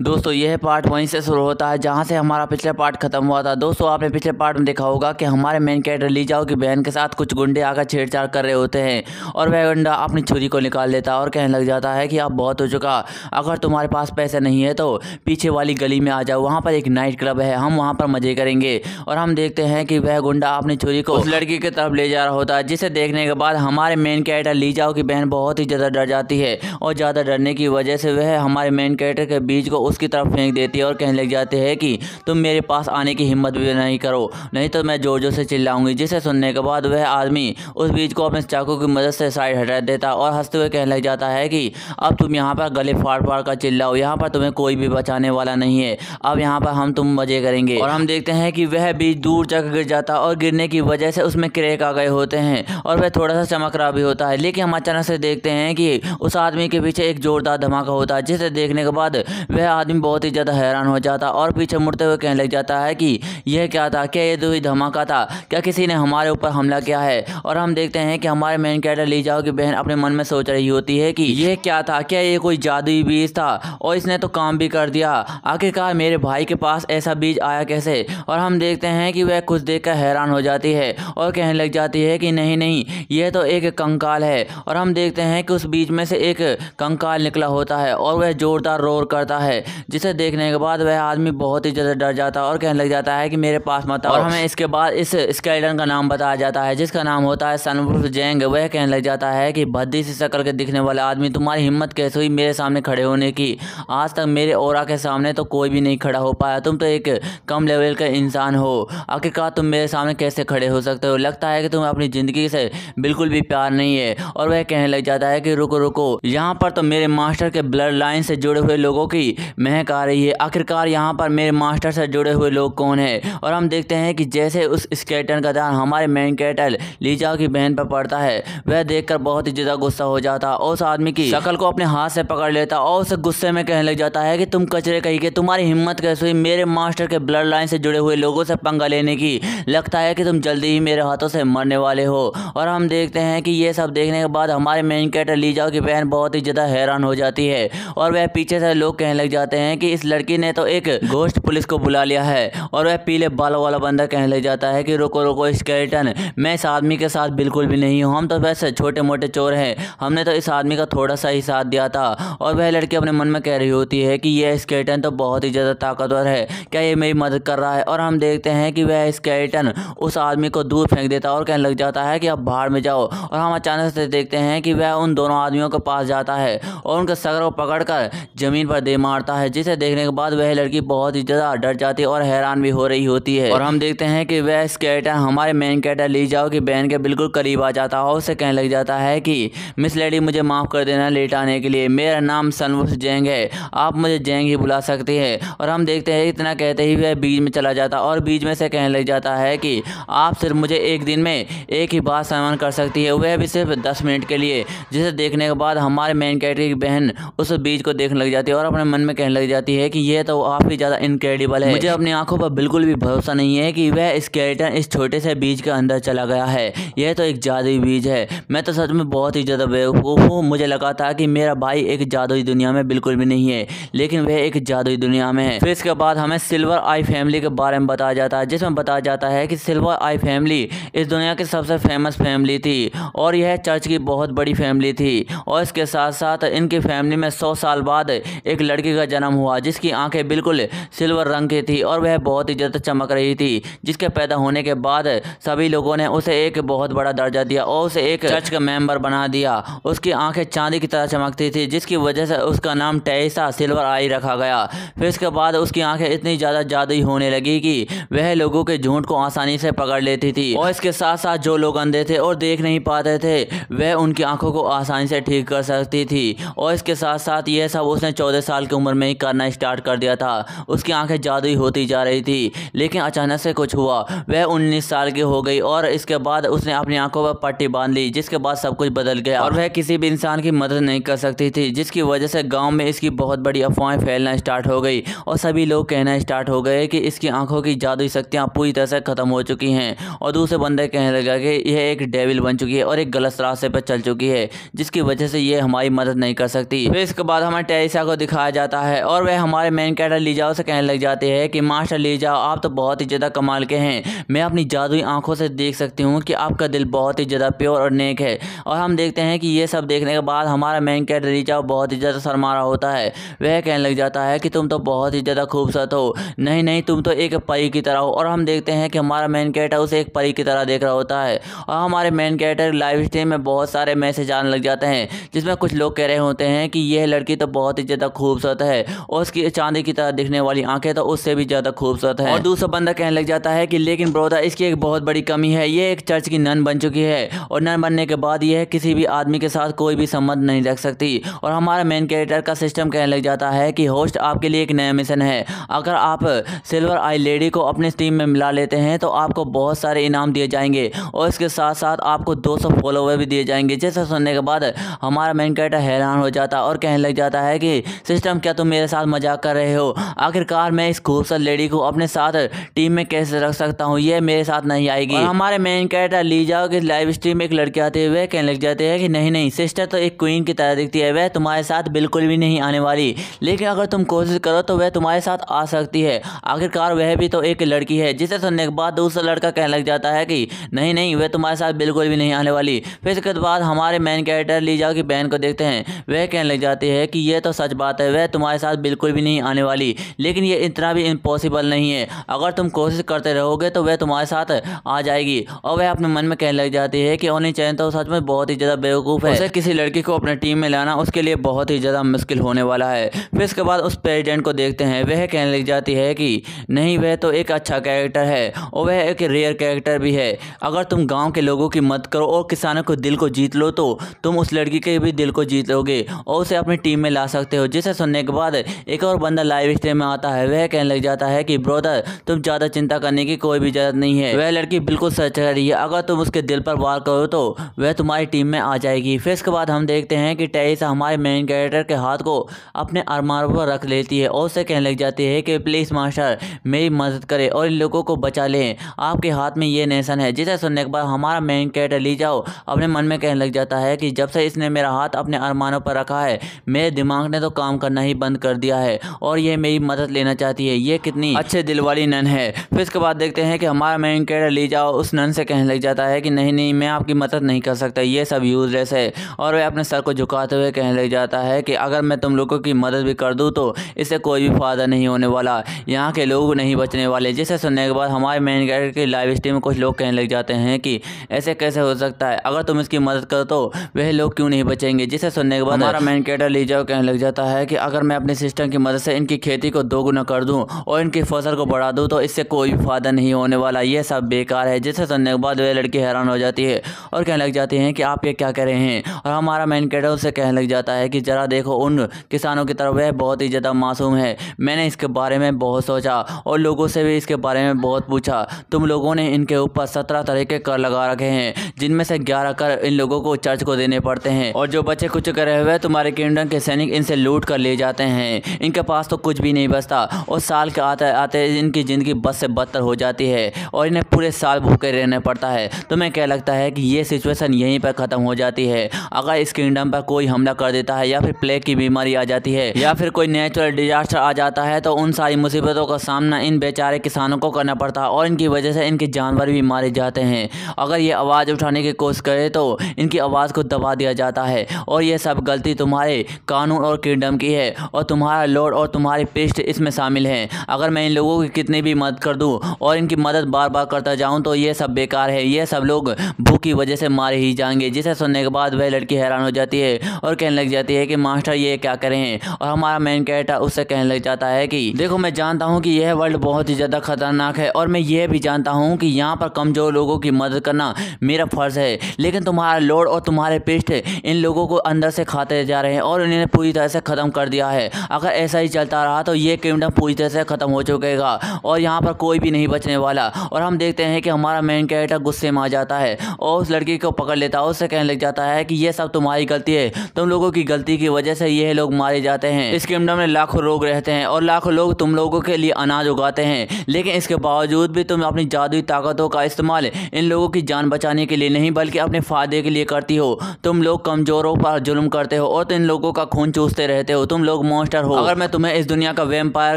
दोस्तों यह पार्ट वहीं से शुरू होता है जहां से हमारा पिछला पार्ट खत्म हुआ था। दोस्तों आपने पिछले पार्ट में देखा होगा कि हमारे मेन कैरेक्टर ली जाओ की बहन के साथ कुछ गुंडे आकर छेड़छाड़ कर रहे होते हैं और वह गुंडा अपनी छुरी को निकाल लेता है और कहने लग जाता है कि अब बहुत हो चुका, अगर तुम्हारे पास पैसे नहीं है तो पीछे वाली गली में आ जाओ, वहाँ पर एक नाइट क्लब है, हम वहाँ पर मजे करेंगे। और हम देखते हैं कि वह गुंडा अपनी छुरी को उस लड़की की तरफ ले जा रहा होता है, जिसे देखने के बाद हमारे मेन कैरेक्टर ली जाओ की बहन बहुत ही ज़्यादा डर जाती है और ज़्यादा डरने की वजह से वह हमारे मेन कैरेक्टर के बीच को उसकी तरफ फेंक देती है और कहने लग जाते हैं कि तुम मेरे पास आने की हिम्मत भी नहीं करो, नहीं तो मैं जोर जोर से चिल्लाऊंगी। जिसे सुनने के बाद वह आदमी उस बीच को अपने चाकू की मदद से साइड हटा देता और हंसते हुए कहने लग जाता है कि अब तुम यहाँ पर गले फाड़ फाड़ कर चिल्लाओ, यहाँ पर तुम्हें कोई भी बचाने वाला नहीं है, अब यहाँ पर हम तुम मजे करेंगे। और हम देखते हैं कि वह बीच दूर जाकर गिर जाता और गिरने की वजह से उसमें क्रैक आ गए होते हैं और वह थोड़ा सा चमक रहा भी होता है। लेकिन हम अचानक से देखते हैं कि उस आदमी के पीछे एक जोरदार धमाका होता है, जिसे देखने के बाद वह आदमी बहुत ही ज़्यादा हैरान हो जाता और पीछे मुड़ते हुए कहने लग जाता है कि यह क्या था, क्या ये तो ही धमाका था, क्या किसी ने हमारे ऊपर हमला किया है। और हम देखते हैं कि हमारे मेन कैरेक्टर ली जाओ की बहन अपने मन में सोच रही होती है कि यह क्या था, क्या ये कोई जादुई बीज था और इसने तो काम भी कर दिया, आखिरकार मेरे भाई के पास ऐसा बीज आया कैसे। और हम देखते हैं कि वह कुछ देखकर हैरान हो जाती है और कहने लग जाती है कि नहीं नहीं, यह तो एक कंकाल है। और हम देखते हैं कि उस बीज में से एक कंकाल निकला होता है और वह जोरदार रोर करता है, जिसे देखने के बाद वह आदमी बहुत ही ज़्यादा डर जाता है और कहने लग जाता है कि मेरे पास मत आओ। और हमें इसके बाद इस स्केलेटन का नाम बताया जाता है, जिसका नाम होता है सनवुल्फ जेंग। वह कहने लग जाता है कि भद्दी सी शक्ल के दिखने वाला आदमी, तुम्हारी हिम्मत कैसे हुई मेरे सामने खड़े होने की, आज तक मेरे ऑरा के सामने तो कोई भी नहीं खड़ा हो पाया, तुम तो एक कम लेवल का इंसान हो, आखिरकार तुम मेरे सामने कैसे खड़े हो सकते हो, लगता है कि तुम्हें अपनी ज़िंदगी से बिल्कुल भी प्यार नहीं है। और वह कहने लग जाता है कि रुको रुको, यहाँ पर तो मेरे मास्टर के ब्लड लाइन से जुड़े हुए लोगों की महक आ रही है, आखिरकार यहाँ पर मेरे मास्टर से जुड़े हुए लोग कौन है। और हम देखते हैं कि जैसे उस स्केलेटन का ध्यान हमारे मेन कैरेक्टर ली जाओ की बहन पर पड़ता है, वह देखकर बहुत ही ज़्यादा गुस्सा हो जाता और उस आदमी की शक्ल को अपने हाथ से पकड़ लेता और उसे गुस्से में कहने लग जाता है कि तुम कचरे कहीं के, तुम्हारी हिम्मत कैसे हुई मेरे मास्टर के ब्लड लाइन से जुड़े हुए लोगों से पंगा लेने की, लगता है कि तुम जल्दी ही मेरे हाथों से मरने वाले हो। और हम देखते हैं कि ये सब देखने के बाद हमारे मेन कैरेक्टर ली जाओ की बहन बहुत ही ज़्यादा हैरान हो जाती है और वह पीछे से लोग कहने लग जाते हैं कि इस लड़की ने तो एक घोस्ट पुलिस को बुला लिया है। और वह पीले बालों वाला बंदा कहने लग जाता है कि रुको रुको स्केलेटन, मैं इस आदमी के साथ बिल्कुल भी नहीं हूँ, हम तो वैसे छोटे मोटे चोर हैं, हमने तो इस आदमी का थोड़ा सा ही साथ दिया था। और वह लड़की अपने मन में कह रही होती है कि यह स्केलेटन तो बहुत ही ज़्यादा ताकतवर है, क्या ये मेरी मदद कर रहा है। और हम देखते हैं कि वह स्केलेटन उस आदमी को दूर फेंक देता और कहने लग जाता है कि अब बाहर में जाओ। और हम अचानक से देखते हैं कि वह उन दोनों आदमियों के पास जाता है और उनके सर को पकड़कर जमीन पर दे मारता है, जिसे देखने के बाद वह लड़की बहुत ही ज़्यादा डर जाती है और हैरान भी हो रही होती है। और हम देखते हैं कि वह स्केलेटन हमारे मेन कैरेक्टर ली जाओ की बहन के बिल्कुल करीब आ जाता है और उसे कहने लग जाता है कि मिस लेडी मुझे माफ़ कर देना लेट आने के लिए, मेरा नाम सनवुल्फ जेंग है, आप मुझे जेंग ही बुला सकती है। और हम देखते हैं इतना कहते ही वह बीच में चला जाता और बीच में से कहने लग जाता है कि आप सिर्फ मुझे एक दिन में एक ही बात सम्मान कर सकती है, वह भी सिर्फ 10 मिनट के लिए। जिसे देखने के बाद हमारे मेन कैरेक्टर की बहन उस बीज को देखने लग जाती है और अपने मन में कहने लग जाती है कि यह तो काफ़ी ज़्यादा इनक्रेडिबल है, मुझे अपनी आंखों पर बिल्कुल भी भरोसा नहीं है कि वह स्केलेटन इस छोटे से बीज के अंदर चला गया है, यह तो एक जादुई बीज है, मैं तो सच में बहुत ही ज़्यादा बेवकूफ़ हूँ, मुझे लगा था कि मेरा भाई एक जादुई दुनिया में बिल्कुल भी नहीं है, लेकिन वह एक जादुई दुनिया में है। फिर इसके बाद हमें सिल्वर आई फैमिली के बारे में बताया जाता है, जिसमें बताया जाता है कि सिल्वर आई फैमिली इस दुनिया की सबसे फेमस फैमिली थी और यह चर्च की बहुत बड़ी फैमिली थी। और इसके साथ साथ इनकी फैमिली में 100 साल बाद एक लड़की का जन्म हुआ, जिसकी आंखें बिल्कुल सिल्वर रंग की थी और वह बहुत ही ज़्यादा चमक रही थी, जिसके पैदा होने के बाद सभी लोगों ने उसे एक बहुत बड़ा दर्जा दिया और उसे एक चर्च का मेंबर बना दिया। उसकी आंखें चांदी की तरह चमकती थी, जिसकी वजह से उसका नाम टेरेसा सिल्वर आई रखा गया। फिर इसके बाद उसकी आंखें इतनी ज़्यादा जादुई होने लगी कि वह लोगों के झूठ को आसानी से पकड़ लेती थी और इसके साथ साथ जो लोग अंधे थे और देख नहीं पाते थे वह उनकी आंखों को आसानी से ठीक कर सकती थी। और इसके साथ साथ यह सब उसने 14 साल की उम्र में ही करना स्टार्ट कर दिया था। उसकी आंखें जादुई होती जा रही थी, लेकिन अचानक से कुछ हुआ, वह 19 साल की हो गई और इसके बाद उसने अपनी आंखों पर पट्टी बांध ली, जिसके बाद सब कुछ बदल गया और वह किसी भी इंसान की मदद नहीं कर सकती थी, जिसकी वजह से गांव में इसकी बहुत बड़ी अफवाहें फैलना स्टार्ट हो गई और सभी लोग कहना स्टार्ट हो गए कि इसकी आंखों की जादुई शक्तियां पूरी तरह से खत्म हो चुकी हैं। और दूसरे बंदे कहने लगा कि यह एक डेविल बन चुकी है और एक गलत रास्ते पर चल चुकी है, जिसकी वजह से ये हमारी मदद नहीं कर सकती। फिर इसके बाद हमें टेरेसा को दिखाया जाता है और वह हमारे मेन कैरेक्टर ली जाओ से कहने लग जाते हैं कि मास्टर ली जाओ, आप तो बहुत ही ज़्यादा कमाल के हैं। मैं अपनी जादुई आंखों से देख सकती हूँ कि आपका दिल बहुत ही ज़्यादा प्योर और नेक है। और हम देखते हैं कि ये सब देखने के बाद हमारा मेन कैरेक्टर ली जाओ बहुत ही ज़्यादा शर्मा रहा होता है। वह कहने लग जाता है कि तुम तो बहुत ही ज़्यादा खूबसूरत हो, नहीं नहीं तुम तो एक परी की तरह हो। और हम देखते हैं कि हमारा मेन कैरेक्टर उसे एक परी की तरह देख रहा होता है। और हमारे मेन कैरेक्टर लाइव स्ट्रीम में बहुत सारे मैसेज आने लग जाते हैं, जिसमें कुछ लोग कह रहे होते हैं कि यह लड़की तो बहुत ही ज़्यादा खूबसूरत है और उसकी चांदी की तरह दिखने वाली आंखें तो उससे भी ज़्यादा खूबसूरत है। और दूसरा बंदा कहने लग जाता है कि लेकिन ब्रोदर इसकी एक बहुत बड़ी कमी है, ये एक चर्च की नन बन चुकी है और नन बनने के बाद यह किसी भी आदमी के साथ कोई भी संबंध नहीं रख सकती। और हमारा मेन कैरेक्टर का सिस्टम कहने लग जाता है कि होस्ट आपके लिए एक नया मिशन है, अगर आप सिल्वर आई लेडी को अपने टीम में मिला लेते हैं तो आपको बहुत सारे इनाम दिए जाएंगे और इसके साथ साथ आपको 200 फॉलोवर भी दिए जाएंगे। जैसा सुनने के बाद हमारा मेन कैरेक्टर हैरान हो जाता और कहने लग जाता है कि सिस्टम क्या तुम मेरे साथ मजाक कर रहे हो, आखिरकार मैं इस खूबसूरत लेडी को अपने साथ टीम में कैसे रख सकता हूँ, ये मेरे साथ नहीं आएगी। और हमारे मेन कैरेक्टर ली जाओ कि लाइव स्ट्रीम में एक लड़की आती है, वह कहने लग जाते हैं कि नहीं नहीं सिस्टर तो एक क्वीन की तरह दिखती है, वह तुम्हारे साथ बिल्कुल भी नहीं आने वाली, लेकिन अगर तुम कोशिश करो तो वह तुम्हारे साथ आ सकती है, आखिरकार वह भी तो एक लड़की है। जिसे सुनने के बाद दूसरा लड़का कहने लग जाता है कि नहीं नहीं वह तुम्हारे साथ बिल्कुल भी नहीं आने वाली। फिर इसके बाद हमारे मेन कैरेक्टर ली जाओ की बहन को देखते हैं, वह कहने लग जाती है कि यह तो सच बात है, वह तुम्हारे साथ बिल्कुल भी नहीं आने वाली, लेकिन ये इतना भी इम्पॉसिबल नहीं है, अगर तुम कोशिश करते रहोगे तो वह तुम्हारे साथ आ जाएगी। और वह अपने मन में कहने लग जाती है कि ओनी चैन तो सच में बहुत ही ज़्यादा बेवकूफ़ है, उसे किसी लड़की को अपने टीम में लाना उसके लिए बहुत ही ज़्यादा मुश्किल होने वाला है। फिर इसके बाद उस प्रेसिडेंट को देखते हैं, वह कहने लग जाती है कि नहीं वह तो एक अच्छा कैरेक्टर है और वह एक रेयर कैरेक्टर भी है, अगर तुम गांव के लोगों की मदद करो और किसानों को दिल को जीत लो तो तुम उस लड़की के भी दिल को जीत लोगे और उसे अपनी टीम में ला सकते हो। जिसे सुनने के बाद एक और बंदा लाइव स्ट्रीम में आता है, वह कहने लग जाता है कि ब्रदर तुम ज़्यादा चिंता करने की कोई भी ज़रूरत नहीं है, वह लड़की बिल्कुल सच कह रही है, अगर तुम उसके दिल पर वार करो तो वह तुम्हारी टीम में आ जाएगी। फिर इसके बाद हम देखते हैं कि टेरिसा हमारे मेन कैरेक्टर के हाथ को अपने अरमान पर रख लेती है और उसे कहने लग जाती है कि प्लीज़ मास्टर मेरी मदद करें और इन लोगों को बचा लें, आपके हाथ में ये नेशन है। जिसे सुनने के बाद हमारा मेन कैरेक्टर ली जाओ अपने मन में कहने लग जाता है कि जब से इसने मेरा हाथ अपने अरमानों पर रखा है मेरे दिमाग ने तो काम करना ही बंद कर दिया है और ये मेरी मदद लेना चाहती है, ये कितनी अच्छे दिल वाली नन है। फिर इसके बाद देखते हैं कि हमारा मेन कैरेक्टर ली जाओ उस नन से कहने लग जाता है कि नहीं नहीं मैं आपकी मदद नहीं कर सकता, ये सब यूजलेस है। और वह अपने सर को झुकाते हुए कहने लग जाता है कि अगर मैं तुम लोगों की मदद भी कर दूँ तो इससे कोई भी फायदा नहीं होने वाला, यहाँ के लोग नहीं बचने वाले। जिसे सुनने के बाद हमारे मेन कैरेक्टर की लाइव स्ट्रीम में कुछ लोग कहने लग जाते हैं कि ऐसे कैसे हो सकता है, अगर तुम इसकी मदद करो तो वह लोग क्यों नहीं बचेंगे। जिसे सुनने के बाद हमारा मेन कैरेक्टर ली जाओ कहने लग जाता है कि अगर मैं अपने सिस्टम की मदद से इनकी खेती को दोगुना कर दूं और इनकी फसल को बढ़ा दूं तो इससे कोई भी फायदा नहीं होने वाला, ये सब बेकार है। जिसे सुनने के बाद वह लड़की हैरान हो जाती है और कहने लग जाती हैं कि आप ये क्या कह रहे हैं। और हमारा मेन कैरेक्टर उससे कहने लग जाता है कि जरा देखो उन किसानों की तरफ, वह बहुत ही ज़्यादा मासूम है, मैंने इसके बारे में बहुत सोचा और लोगों से भी इसके बारे में बहुत पूछा, तुम लोगों ने इनके ऊपर 17 तरह के कर लगा रखे हैं, जिनमें से 11 कर इन लोगों को चर्च को देने पड़ते हैं और जो बच्चे कुछ करे हुए तुम्हारे किंगडम के सैनिक इनसे लूट कर ले जाते हैं, इनके पास तो कुछ भी नहीं बचता और साल के आते आते इनकी ज़िंदगी बद से बदतर हो जाती है और इन्हें पूरे साल भूखे रहना पड़ता है। तुम्हें क्या लगता है कि ये सिचुएशन यहीं पर ख़त्म हो जाती है अगर इस किंगडम पर कोई हमला कर देता है या फिर प्लेग की बीमारी आ जाती है या फिर कोई नेचुरल डिजास्टर आ जाता है तो उन सारी मुसीबतों का सामना इन बेचारे किसानों को करना पड़ता है और इनकी वजह से इनके जानवर भी मारे जाते हैं। अगर ये आवाज़ उठाने की कोशिश करे तो इनकी आवाज़ को दबा दिया जाता है और ये सब गलती तुम्हारे कानून और किंगडम की है और तुम्हारा लॉर्ड और तुम्हारी प्रीस्ट इसमें शामिल हैं। अगर मैं इन लोगों की कितनी भी मदद कर दूं और इनकी मदद बार बार करता जाऊं तो ये सब बेकार है, ये सब लोग भूख की वजह से मारे ही जाएंगे। जिसे सुनने के बाद वह लड़की हैरान हो जाती है और कहने लग जाती है कि मास्टर ये क्या करें हैं। और हमारा मेन कैरेक्टर उससे कहने लग जाता है कि देखो मैं जानता हूँ कि यह वर्ल्ड बहुत ही ज़्यादा खतरनाक है और मैं ये भी जानता हूँ कि यहाँ पर कमज़ोर लोगों की मदद करना मेरा फ़र्ज़ है, लेकिन तुम्हारा लॉर्ड और तुम्हारे प्रीस्ट इन लोगों को अंदर से खाते जा रहे हैं और इन्हें पूरी तरह से ख़त्म कर दिया है। अगर ऐसा ही चलता रहा तो ये किंगडम पूरी तरह से ख़त्म हो चुकेगा और यहाँ पर कोई भी नहीं बचने वाला। और हम देखते हैं कि हमारा मेन कैरेक्टर गुस्से में आ जाता है और उस लड़की को पकड़ लेता है, उससे कहने लग जाता है कि ये सब तुम्हारी गलती है, तुम लोगों की गलती की वजह से ये लोग मारे जाते हैं। इस किंगडम में लाखों लोग रहते हैं और लाखों लोग तुम लोगों के लिए अनाज उगाते हैं, लेकिन इसके बावजूद भी तुम अपनी जादुई ताकतों का इस्तेमाल इन लोगों की जान बचाने के लिए नहीं बल्कि अपने फायदे के लिए करती हो। तुम लोग कमज़ोरों पर जुल्म करते हो और इन लोगों का खून चूसते रहते हो, तुम लोग मॉन्स्टर हो। अगर मैं तुम्हें इस दुनिया का वैम्पायर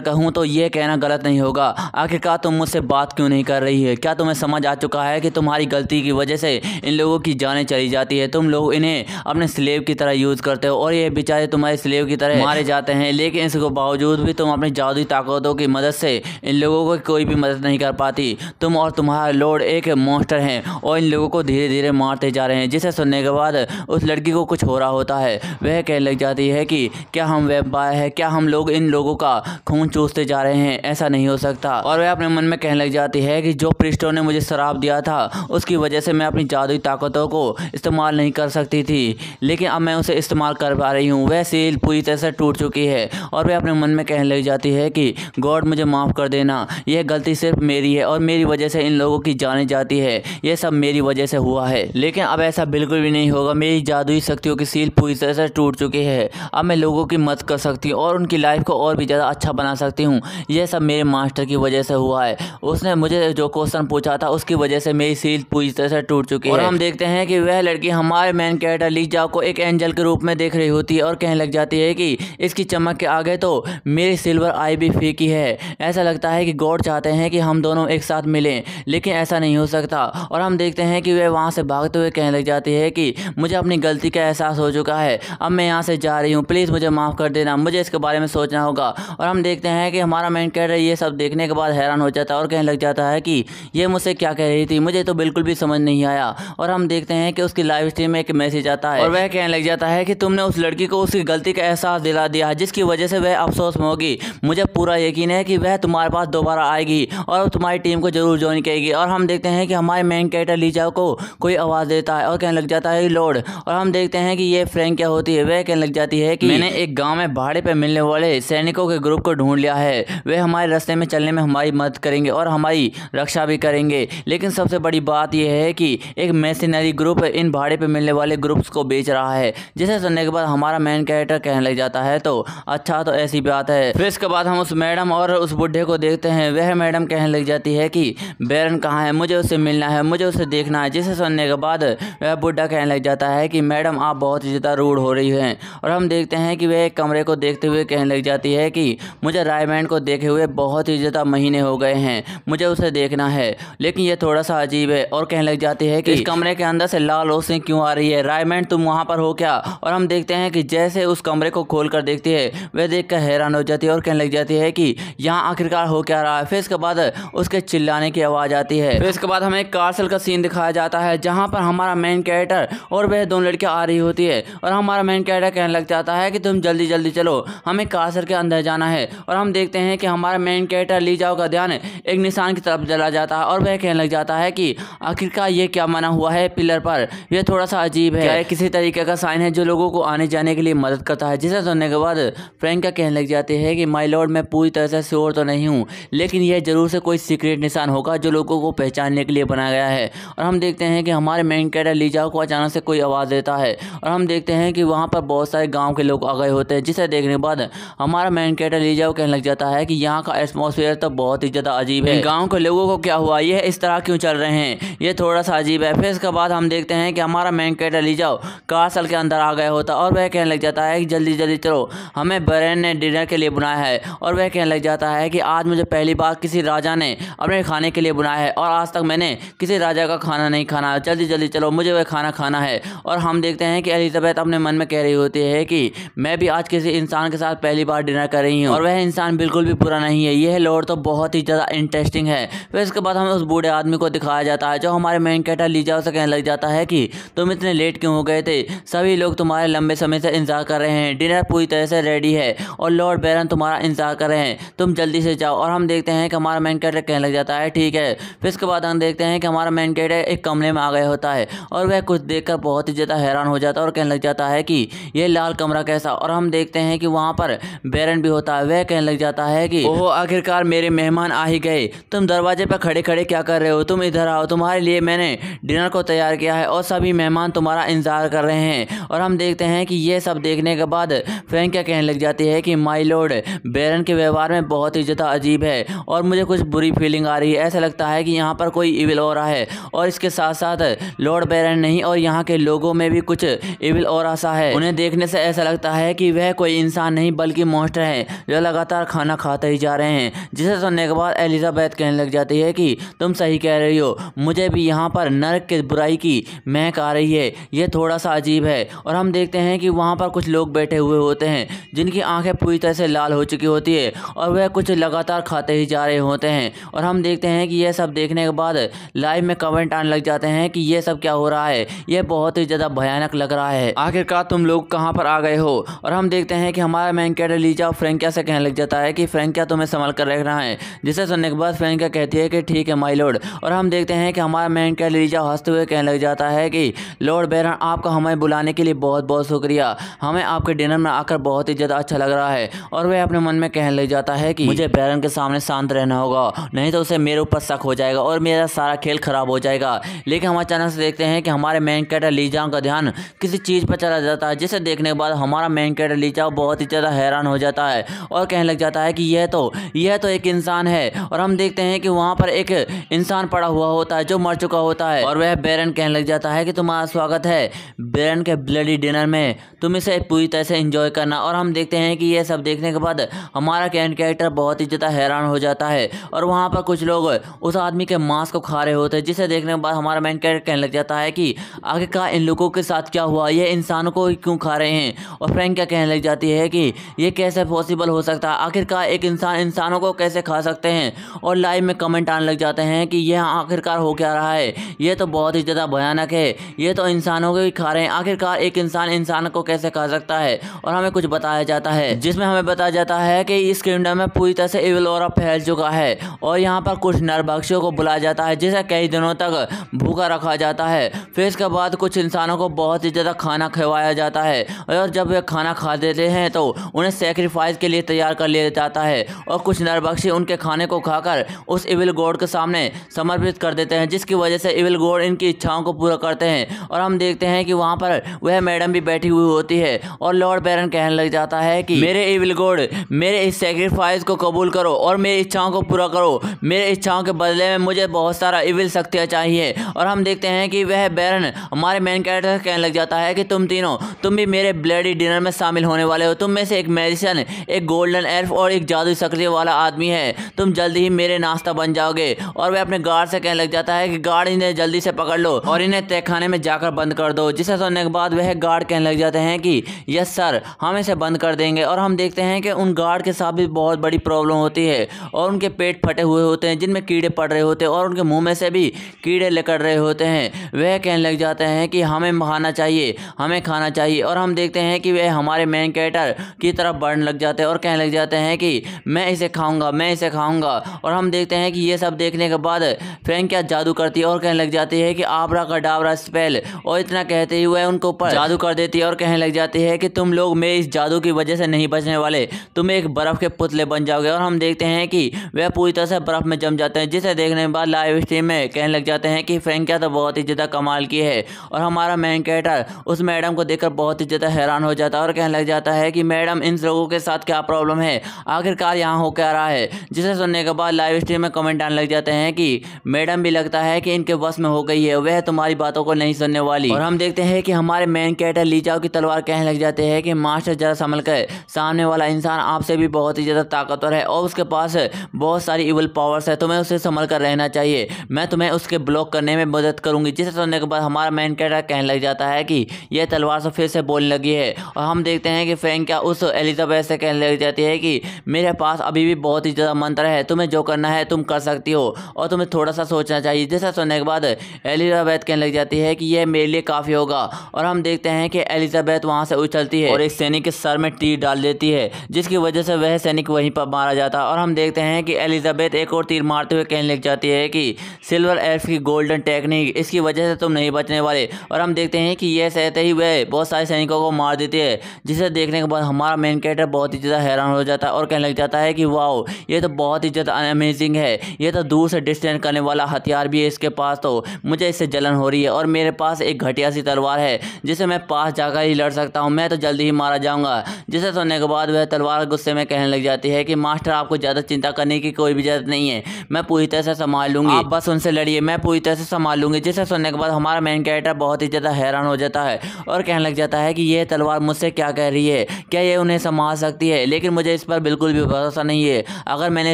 कहूँ तो ये कहना गलत नहीं होगा। आखिरकार तुम मुझसे बात क्यों नहीं कर रही है? क्या तुम्हें समझ आ चुका है कि तुम्हारी गलती की वजह से इन लोगों की जानें चली जाती है? तुम लोग इन्हें अपने स्लेव की तरह यूज करते हो और ये बेचारे तुम्हारे स्लेव की तरह मारे जाते हैं, लेकिन इसके बावजूद भी तुम अपनी जादुई ताकतों की मदद से इन लोगों को कोई भी मदद नहीं कर पाती। तुम और तुम्हारा लॉर्ड एक मॉन्स्टर हैं और इन लोगों को धीरे धीरे मारते जा रहे हैं। जिसे सुनने के बाद उस लड़की को कुछ हो रहा होता है। वह कहने लग जाती है कि क्या हम वैम्पायर हैं? क्या हम लोग इन लोगों का खून चूसते जा रहे हैं? ऐसा नहीं हो सकता। और वह अपने मन में कहने लग जाती है कि जो प्रिस्टों ने मुझे श्राप दिया था उसकी वजह से मैं अपनी जादुई ताकतों को इस्तेमाल नहीं कर सकती थी, लेकिन अब मैं उसे इस्तेमाल कर पा रही हूँ। वह सील पूरी तरह से टूट चुकी है और वह अपने मन में कहने लग जाती है कि गॉड मुझे माफ़ कर देना, यह गलती सिर्फ मेरी है और मेरी वजह से इन लोगों की जाने जाती है। यह सब मेरी वजह से हुआ है, लेकिन अब ऐसा बिल्कुल भी नहीं होगा। मेरी जादुई शक्तियों की सील पूरी तरह से टूट चुकी है। अब मैं लोगों की मदद कर सकती हूँ और उनकी लाइफ को और भी ज़्यादा अच्छा बना सकती हूँ। यह सब मेरे मास्टर की वजह से हुआ है। उसने मुझे जो क्वेश्चन पूछा था उसकी वजह से मेरी सील पूरी तरह से टूट चुकी है। और हम देखते हैं कि वह लड़की हमारे मेन कैरेक्टर ली जाओ को एक एंजल के रूप में देख रही होती है और कहने लग जाती है कि इसकी चमक के आगे तो मेरी सिल्वर आई भी फीकी है। ऐसा लगता है कि गॉड चाहते हैं कि हम दोनों एक साथ मिलें, लेकिन ऐसा नहीं हो सकता। और हम देखते हैं कि वह वहाँ से भागते हुए कहने लग जाती है कि मुझे अपनी गलती का एहसास हो चुका है, अब मैं यहाँ से जा रही हूँ, प्लीज़ मुझे माफ़ कर देना, मुझे इसके बारे में सोचना होगा। और हम देखते हैं कि हमारा मेन कैरेक्टर ये सब देखने के बाद हैरान हो जाता है और कहने लग जाता है कि ये मुझसे क्या कह रही थी, मुझे तो बिल्कुल भी समझ नहीं आया। और हम देखते हैं कि उसकी लाइव स्ट्रीम में एक मैसेज आता है और वह कहने लग जाता है कि तुमने उस लड़की को उसकी गलती का एहसास दिला दिया, जिसकी वजह से वह अफसोस में होगी। मुझे पूरा यकीन है कि वह तुम्हारे पास दोबारा आएगी और तुम्हारी टीम को जरूर ज्वाइन करेगी। और हम देखते हैं कि हमारे मेन कैरेक्टर लीजाओ को कोई आवाज़ देता है और कहने लग जाता है लॉर्ड। और हम देखते हैं कि ये फ्रैंक क्या होती है। वह कहने लग जाती है कि मैंने एक गाँव में भाड़े पर मिलने वाले सैनिकों के ग्रुप को ढूंढ लिया है। वे हमारे रास्ते में चलने में हमारी मदद करेंगे और हमारी रक्षा भी करेंगे, लेकिन सबसे बड़ी बात यह है कि एक मैर्सिनरी ग्रुप इन भाड़े पे मिलने वाले ग्रुप्स को बेच रहा है। जिसे सुनने के बाद हमारा मेन कैरेक्टर कहने लग जाता है तो अच्छा, तो ऐसी बात है। फिर इसके बाद हम उस मैडम और उस बुढ़े को देखते हैं। वह मैडम कहने लग जाती है कि बैरन कहाँ है, मुझे उससे मिलना है, मुझे उसे देखना है। जिसे सुनने के बाद वह बुढ़ा कहने लग जाता है कि मैडम आप बहुत ज़्यादा रूड हो रही हैं। और हम देखते हैं कि वह एक कमरे को देखते हुए कहने लग जाती है कि मुझे रायमैंड को देखे हुए बहुत ही ज़्यादा महीने हो गए हैं, मुझे उसे देखना है, लेकिन ये थोड़ा सा अजीब है। और कहने लग जाती है कि इस कमरे के अंदर से लाल रोशनी क्यों आ रही है, रायमैंड तुम वहाँ पर हो क्या? और हम देखते हैं कि जैसे उस कमरे को खोल कर देखती है वह देख कर हैरान हो जाती है और कहने लग जाती है कि यहाँ आखिरकार हो क्या रहा है। फिर इसके बाद उसके चिल्लाने की आवाज़ आती है। फिर इसके बाद हमें एक कार्सल का सीन दिखाया जाता है जहाँ पर हमारा मेन कैरेक्टर और वह दोनों लड़कियाँ आ रही होती है और हमारा मेन कैरेक्टर कहने लग जाता है कि तुम जल्दी जल्दी चलो, हमें कार्सल के अंदर जाना है। और हम देखते हैं कि हमारा मेन कैरेक्टर लीजाओ का ध्यान एक निशान की तरफ चला जाता है और वह कहने लग जाता है कि आखिरकार ये क्या बना हुआ है पिलर पर, यह थोड़ा सा अजीब है, क्या ये किसी तरीके का साइन है जो लोगों को आने जाने के लिए मदद करता है। जिसे सुनने के बाद फ्रैंक कहने लग जाते हैं कि माय लॉर्ड मैं पूरी तरह से श्योर तो नहीं हूँ, लेकिन यह जरूर से कोई सीक्रेट निशान होगा जो लोगों को पहचानने के लिए बनाया गया है। और हम देखते हैं कि हमारे मेन कैरेक्टर लीजाओ को अचानक से कोई आवाज़ देता है और हम देखते हैं कि वहाँ पर बहुत सारे गाँव के लोग आ गए होते हैं। जिसे देखने के बाद हमारा मेन कैरेक्टर लीजाओ कहने लग जाता है कि यहाँ का एटमॉस्फेयर तो बहुत ही ज़्यादा अजीब है, गाँव के लोगों को क्या हुआ, यह इस तरह क्यों चल रहे हैं, ये थोड़ा सा अजीब है। फिर इसके बाद हम देखते हैं कि हमारा मेन कैरेक्टर लीजाओ कार्सल के अंदर आ गया होता और वह कहने लग जाता है कि जल्दी जल्दी चलो, हमें बैरन ने डिनर के लिए बुलाया है। और वह कहने लग जाता है कि आज मुझे पहली बार किसी राजा ने अपने खाने के लिए बुलाया है और आज तक मैंने किसी राजा का खाना नहीं खाना, जल्दी जल्दी चलो, मुझे वह खाना खाना है। और हम देखते हैं कि एलिजाबेथ अपने मन में कह रही होती है कि मैं भी आज किसी इंसान के साथ पहली बार डिनर कर रही हूँ और वह इंसान बिल्कुल भी बुरा नहीं है, यह लॉर्ड तो बहुत ही ज़्यादा इंटरेस्टिंग है। फिर इसके बाद हमें उस बूढ़े आदमी को दिखाया जाता है जो हमारे मेन कैरेक्टर लीजाओ से कहने लग जाता है कि तुम इतने लेट क्यों हो गए थे, सभी लोग तुम्हारे लंबे समय से इंतजार कर रहे हैं, डिनर पूरी तरह से रेडी है और लॉर्ड बैरन तुम्हारा इंतजार कर रहे हैं, तुम जल्दी से जाओ। और हम देखते हैं कि हमारा मेन कैरेक्टर कहने लग जाता है ठीक है। फिर इसके बाद हम देखते हैं कि हमारा मेन कैरेक्टर एक कमरे में आ गया होता है और वह कुछ देखकर बहुत ही ज़्यादा हैरान हो जाता है और कहने लग जाता है कि यह लाल कमरा कैसा। और हम देखते हैं कि वहाँ पर बैरन भी होता है। वह कहने लग जाता है कि ओहो आखिरकार मेरे मेहमान आ ही गए, तुम दरवाजे पर खड़े खड़े क्या कर रहे हो, तुम इधर आओ, तुम्हारे लिए मैंने डिनर को तैयार किया है और सभी मेहमान तुम्हारा इंतजार कर रहे हैं। और हम देखते हैं कि ये सब देखने के बाद फ्रैंक क्या कहने लग जाती है कि माय लॉर्ड बैरन के व्यवहार में बहुत ही ज़्यादा अजीब है और मुझे कुछ बुरी फीलिंग आ रही है, ऐसा लगता है कि यहाँ पर कोई इविल हो रहा है और इसके साथ साथ लॉर्ड बैरन नहीं और यहाँ के लोगों में भी कुछ इविल और सा है। उन्हें देखने से ऐसा लगता है कि वह कोई इंसान नहीं बल्कि मॉन्स्टर हैं जो लगातार खाना खाते ही जा रहे हैं। जिसे सुनने के बाद एलिजाबेथ कहने लग जाती है कि तुम सही कह रही हो, मुझे भी यहाँ पर नरक के बुराई की महक आ रही है, ये थोड़ा सा अजीब है। और हम देखते हैं कि वहाँ पर कुछ लोग बैठे हुए होते हैं जिनकी आंखें पूरी तरह से लाल हो चुकी होती है और वह कुछ लगातार खाते ही जा रहे होते हैं। और हम देखते हैं कि यह सब देखने के बाद लाइव में कमेंट आने लग जाते हैं कि ये सब क्या हो रहा है, ये बहुत ही ज़्यादा भयानक लग रहा है, आखिरकार तुम लोग कहाँ पर आ गए हो। और हम देखते हैं कि हमारा मेन कैरेक्टर लीजा फ्रैंकिया से कहने लग जाता है कि फ्रैंकिया तुम्हें संभल कर रखना है। जिसे सुनने के बाद फ्रैंकिया कहती है कि ठीक है माय लॉर्ड। और हम देखते हैं कि हमारा मेन कैरेक्टर लीजा हंसते हुए कहने लग जाता है कि लॉर्ड बैरन, आपका हमें बुलाने के लिए बहुत बहुत शुक्रिया, हमें आपके डिनर में आकर बहुत ही ज़्यादा अच्छा लग रहा है। और वह अपने मन में कहने लग जाता है कि मुझे बैरन के सामने शांत रहना होगा, नहीं तो उसे मेरे ऊपर शक हो जाएगा और मेरा सारा खेल खराब हो जाएगा। लेकिन हम अचानक से देखते हैं कि हमारे मेन कैरेक्टर लीजा का ध्यान किसी चीज़ पर चला जाता है, जिसे देखने के बाद हमारा मेन कैरेक्टर लीजा बहुत ही ज़्यादा हैरान हो जाता है और कहने लग जाता है कि यह तो एक इंसान है। और हम देखते हैं कि वहाँ पर एक इंसान पड़ा हुआ होता है जो मर चुका होता है और वह बैरन कहने लग जाता है कि तुम्हारा स्वागत है बैरन के ब्लडी डिनर में, तुम इसे पूरी तरह से एंजॉय करना। और हम देखते हैं कि यह सब देखने के बाद हमारा कैरेक्टर बहुत ही ज़्यादा हैरान हो जाता है और वहाँ पर कुछ लोग उस आदमी के मांस को खा रहे होते हैं, जिसे देखने के बाद हमारा मेन कैरेक्टर कहने लग जाता है कि आखिरकार इन लोगों के साथ क्या हुआ, ये इंसानों को क्यों खा रहे हैं। और फ्रैंक क्या कहने लग जाती है कि ये कैसे पॉसिबल हो सकता है, आखिरकार एक इंसान इंसानों को कैसे खा सकते हैं। और लाइव में कमेंट आने लग जाते हैं कि यह आखिरकार हो क्या रहा है, ये तो बहुत ही ज़्यादा भयानक है, ये तो इंसानों को ही खा रहे हैं, आखिरकार एक इंसान इंसान को कैसे खा सकता है। और हमें कुछ बताया जाता है जिसमें हमें बताया जाता है कि इस किंगडम में पूरी तरह से इविल ऑरा फैल चुका है और यहाँ पर कुछ नरभक्षियों को बुलाया जाता है जिसे कई दिनों तक भूखा रखा जाता है। फिर इसके बाद कुछ इंसानों को बहुत ही ज़्यादा खाना खिलवाया जाता है और जब वे खाना खा देते हैं तो उन्हें सेक्रीफाइस के लिए तैयार कर लिया जाता है और कुछ नरभक्षी उनके खाने को खाकर उस इविल गॉड के सामने समर्पित कर देते हैं, जिसकी वजह से इविल गॉड इनकी इच्छाओं को पूरा करते हैं। और हम देखते हैं कि वहाँ पर वह मैडम भी बैठी हुई होती है और लॉर्ड बैरन कहने लग जाता है कि मेरे इविल गॉड, मेरे इस सेक्रीफाइस को कबूल करो और मेरी इच्छाओं को पूरा करो, मेरे इच्छाओं के बदले में मुझे बहुत सारा इविल शक्तियाँ चाहिए। और हम देखते हैं कि वह बैरन हमारे मेन कैरेक्टर कहने लग जाता है कि तुम तीनों, तुम भी मेरे ब्लडी डिनर में शामिल होने वाले हो, तुम में से एक मैजिशियन, एक गोल्डन एल्फ और एक जादुई शक्ति वाला आदमी है, तुम जल्दी ही मेरे नाश्ता बन जाओगे। और वह अपने गार्ड से कहने लग जाता है कि गार्ड, इन्हें जल्दी से पकड़ लो और इन्हें तहखाने में जाकर बंद कर दो। जिसे सुनने के बाद वह गार्ड कहने लग जाते हैं कि यस सर, हम इसे बंद कर देंगे। और हम देखते हैं कि उन गार्ड के साथ भी बहुत बड़ी प्रॉब्लम होती है और उनके पेट फटे हुए होते हैं जिनमें कीड़े पड़ रहे होते हैं और उनके मुंह में से भी कीड़े निकल रहे होते हैं। वह कहने लग जाते हैं कि हमें खाना चाहिए, हमें खाना चाहिए। और हम देखते हैं कि वह हमारे मेन कैरेक्टर की तरफ बढ़ने लग जाते हैं और कहने लग जाते हैं कि मैं इसे खाऊंगा, मैं इसे खाऊंगा। और हम देखते हैं कि ये सब देखने के बाद फ्रैंक क्या जादू करती है और कहने लग जाती है कि आबरा का डाबरा स्पेल, और इतना कहते हुए उनको ऊपर जादू कर देती है और कहने लग जाती है कि तुम लोग मेरे इस जादू की वजह से नहीं बचने वाले, तुम एक बर्फ के पुतले बन जाओगे। और हम देखते हैं कि वह पूरी तरह से बर्फ में जम जाते हैं, जिसे देखने के बाद लाइव स्ट्रीम में कहने लग जाते हैं कि फ्रैंक क्या तो बहुत ही ज़्यादा कमाल की है। और हमारा मेन कैरेक्टर उस मैडम को देखकर बहुत ही ज़्यादा हैरान हो जाता है और कहने लग जाता है कि मैडम, इन लोगों के साथ क्या प्रॉब्लम है, आखिरकार यहाँ हो क्या रहा है। जिसे सुनने के बाद लाइव स्ट्रीम में कमेंट आने लग जाते हैं कि मैडम भी लगता है कि इनके बस में हो गई है, वह तुम्हारी बातों को नहीं सुनने वाली। और हम देखते हैं कि हमारे मेन कैरेक्टर लीजाओ की तलवार कहने लग जाते हैं कि मास्टर जरा संभल कर, सामने वाला इंसान आपसे भी बहुत ही ज़्यादा ताकतवर है और उसके पास बहुत सारी इवल पावर्स है, तुम्हें उसे संभल कर रहना चाहिए, मैं तुम्हें उसके ब्लॉक करने में मदद करूंगी। जिसे सुनने के बाद हमारा मेन कैरेक्टर कहने लग जाता है कि यह तलवार से फिर से बोलने लगी है। और हम देखते हैं कि फ्रैंक क्या उस एलिजाबेथ से कहने लग जाती है कि मेरे पास अभी भी बहुत ही ज़्यादा मंत्र है, तुम्हें जो करना है तुम कर सकती हो और तुम्हें थोड़ा सा सोचना चाहिए। जिसे सुनने के बाद एलिजाबेथ कहने लग जाती है कि यह मेरे लिए काफ़ी होगा। और हम देखते हैं कि एलिजाबेथ वहाँ से उछलती है और एक सैनिक के सर में तीर डाल देती है, जिसकी वजह से वह सैनिक वहीं पर मारा जाता है। और हम देखते हैं कि एलिजाबेथ एक और तीर मारते हुए कहने लग जाती है कि सिल्वर एल्फ की गोल्डन टेक्निक, इसकी वजह से तुम नहीं बचने वाले। और हम देखते हैं कि यह सहते ही वह बहुत सारे सैनिकों को मार देती है, जिसे देखने के बाद हमारा मेन कैरेक्टर बहुत ही ज़्यादा हैरान हो जाता है और कहने लग जाता है कि वाओ, ये तो बहुत ही ज़्यादा अमेजिंग है, ये तो दूर से डिस्टेंस करने वाला हथियार भी है इसके पास, तो मुझे इससे जलन हो रही है। और मेरे पास एक घटिया सी तलवार है जिसे मैं पास जाकर ही लड़ सकता हूँ, मैं तो जल्दी ही मारा जाऊँगा। जिसे सुनने के बाद वह तलवार गुस्से में कहने लग जाती है कि मास्टर, आपको ज़्यादा चिंता करने की कोई भी ज़रूरत नहीं है, मैं पूरी तरह से संभाल लूँगी, आप बस उनसे लड़िए, मैं पूरी तरह से संभाल लूँगी। जिसे सुनने के बाद हमारा मेन कैरेक्टर बहुत ही ज़्यादा हैरान हो जाता है और कहने लग जाता है कि यह तलवार मुझसे क्या कह रही है, क्या ये उन्हें संभाल सकती है, लेकिन मुझे इस पर बिल्कुल भी भरोसा नहीं है। अगर मैंने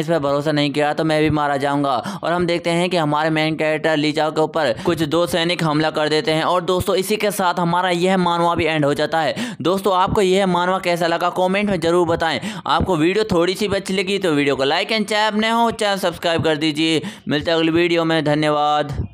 इस पर भरोसा नहीं किया तो मैं भी मारा जाऊंगा। और हम देखते हैं कि हमारे मेन कैरेक्टर ली जाओ के ऊपर कुछ 2 सैनिक हमला कर देते हैं। और दोस्तों इसी के साथ हमारा यह मानवा भी एंड हो जाता है। दोस्तों आपको यह मानवा कैसा लगा कमेंट में जरूर बताएं। आपको वीडियो थोड़ी सी भी अच्छी लगी तो वीडियो को लाइक एंड चैनल सब्सक्राइब कर दीजिए। मिलते हैं अगली वीडियो में, धन्यवाद।